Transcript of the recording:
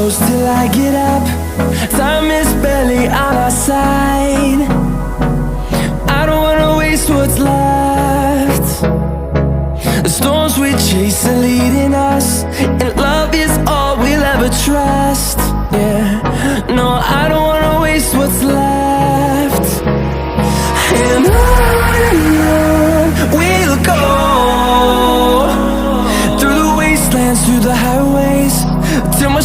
close till I get up. Time is barely on our side. I don't wanna waste what's left. The storms we chase are leading us, and love is all we'll ever trust. Yeah, no, I don't wanna waste what's left. And on we'll go, through the wastelands, through the highways, till my